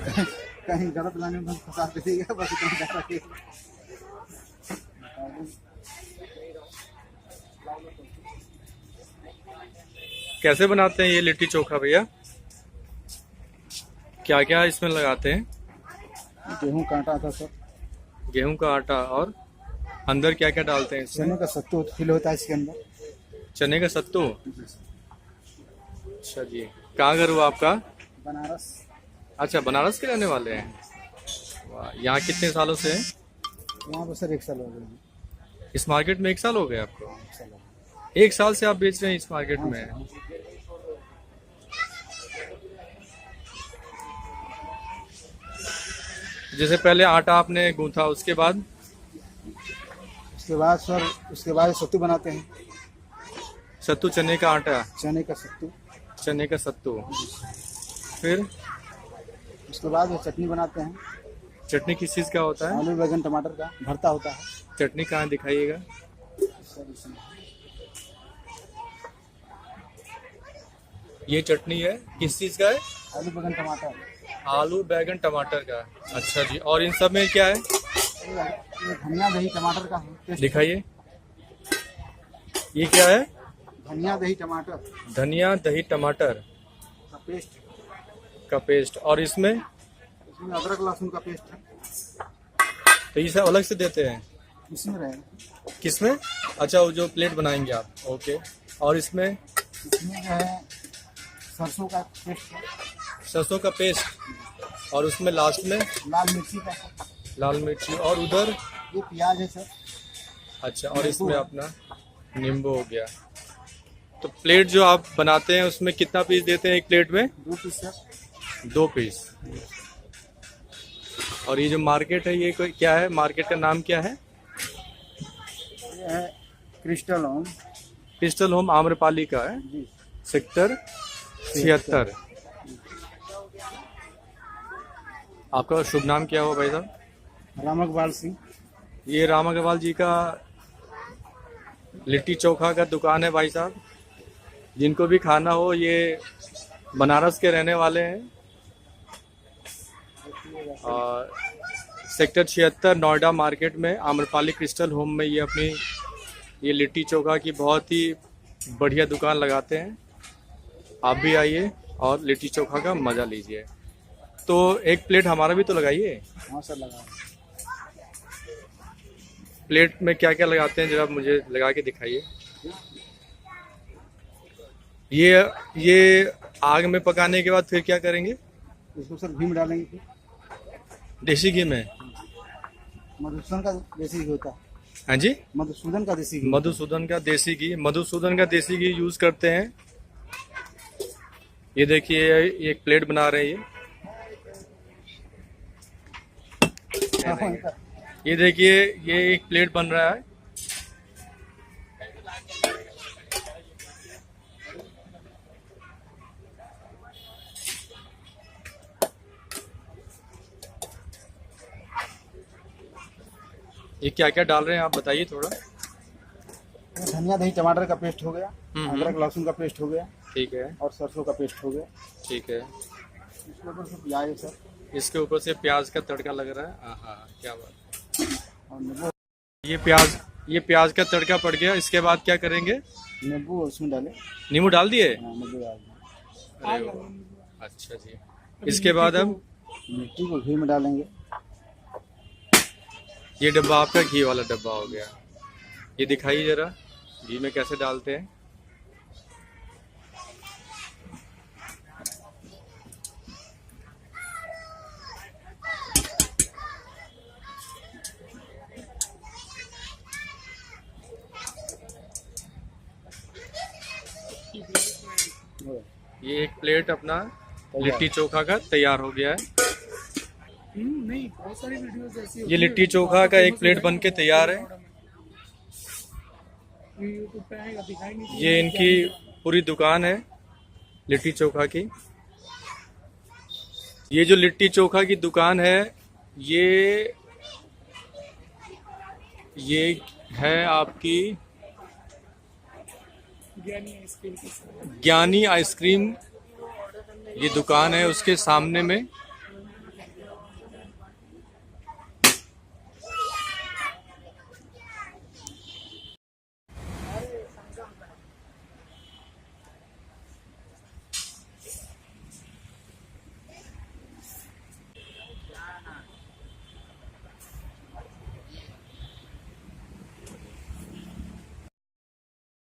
कहीं गलत लाने में फंसा दीजिएगा, बस इतना ध्यान रखिए। कैसे बनाते हैं ये लिट्टी चोखा भैया? क्या क्या इसमें लगाते हैं? गेहूं का आटा था सर। गेहूं का आटा, और अंदर क्या क्या डालते हैं इसमें? चने का सत्तू फिल होता है इसके अंदर। चने का सत्तू। अच्छा जी। कहाँ घर हुआ आपका? बनारस। अच्छा, बनारस के रहने वाले हैं। वाह, यहाँ कितने सालों से हैं? यहाँ पर सर 1 साल हो गया। इस मार्केट में 1 साल हो गया आपको? 1 साल हो गया। 1 साल से आप बेच रहे हैं इस मार्केट हाँ में? सर, हाँ। जैसे पहले आटा आपने गूंथा, उसके बाद? उसके बाद सत्तू बनाते हैं। सत्तू, चने का आटा, चने का सत्तू। चने का सत्तू। फिर उसके बाद वो चटनी बनाते हैं। चटनी किस चीज़ का होता है? आलू बैगन टमाटर का भरता होता है। चटनी कहाँ दिखाइएगा? सर इसमें ये चटनी है, किस चीज़ का है? आलू बैगन टमाटर। आलू बैगन टमाटर का। अच्छा जी। और इन सब में क्या है? ये धनिया दही टमाटर का पेस्ट। दिखाइए, ये क्या है? धनिया दही टमाटर धनिया दही टमाटर का पेस्ट। और इसमें अदरक लहसुन का पेस्ट है। तो ये सब अलग से देते हैं? इसमें रहेगा। किसमें? अच्छा, वो जो प्लेट बनाएंगे आप। ओके। और इसमें जो है सरसों का पेस्ट है। सरसों का पेस्ट, और उसमें लास्ट में लाल मिर्ची का। लाल मिर्ची, और उधर ये प्याज है सर। अच्छा, और इसमें अपना नींबू हो गया। तो प्लेट जो आप बनाते हैं उसमें कितना पीस देते हैं एक प्लेट में? 2 पीस सर। 2 पीस। और ये जो मार्केट है, ये कोई क्या है? मार्केट का नाम क्या है? ये है crystal home. Crystal home Amrapali का है, जी। सेक्टर 76। आपका शुभ नाम क्या हुआ भाई साहब? राम अग्रवाल सिंह। ये राम अग्रवाल जी का लिट्टी चोखा का दुकान है भाई साहब। जिनको भी खाना हो, ये बनारस के रहने वाले हैं, और सेक्टर 76 नोएडा मार्केट में आम्रपाली क्रिस्टल होम में ये अपनी ये लिट्टी चोखा की बहुत ही बढ़िया दुकान लगाते हैं। आप भी आइए और लिट्टी चोखा का मज़ा लीजिए। तो एक प्लेट हमारा भी तो लगाइए। हाँ सर लगा। प्लेट में क्या क्या लगाते हैं जरा मुझे लगा के दिखाइए। ये आग में पकाने के बाद फिर क्या करेंगे? इसको सर घी में डालेंगे फिर। देसी घी में? मधुसूदन का देसी घी होता है। हाँ जी, मधुसूदन का देसी घी। मधुसूदन का देसी घी। मधुसूदन का देसी घी यूज करते हैं। ये देखिए, एक प्लेट बना रहे हैं ये देखिए, ये एक प्लेट बन रहा है। ये क्या क्या डाल रहे हैं आप बताइए थोड़ा। धनिया दही टमाटर का पेस्ट हो गया। अदरक लहसुन का पेस्ट हो गया। ठीक है। और सरसों का पेस्ट हो गया। ठीक है। इसके ऊपर से प्याज है सर। इसके ऊपर से प्याज का तड़का लग रहा है। हाँ, क्या बात। और नींबू। ये प्याज का तड़का पड़ गया। इसके बाद क्या करेंगे? नींबू उसमें डाले। नींबू डाल दिए? हाँ, नींबू डाल दिए। अरे वाह, अच्छा जी। इसके बाद अब मिट्टी को घी में डालेंगे। ये डब्बा आपका घी वाला डब्बा हो गया। ये दिखाइए जरा, घी में कैसे डालते हैं। ये एक प्लेट अपना लिट्टी चोखा का तैयार हो गया है। नहीं, बहुत सारी वीडियोस ऐसी ये लिट्टी चोखा का एक प्लेट बन के तैयार है। यूट्यूब पे आएगा, दिखाई नहीं। ये इनकी पूरी दुकान है लिट्टी चोखा की। ये जो लिट्टी चोखा की दुकान है, ये है आपकी ज्ञानी आइसक्रीम। ये दुकान है, उसके सामने में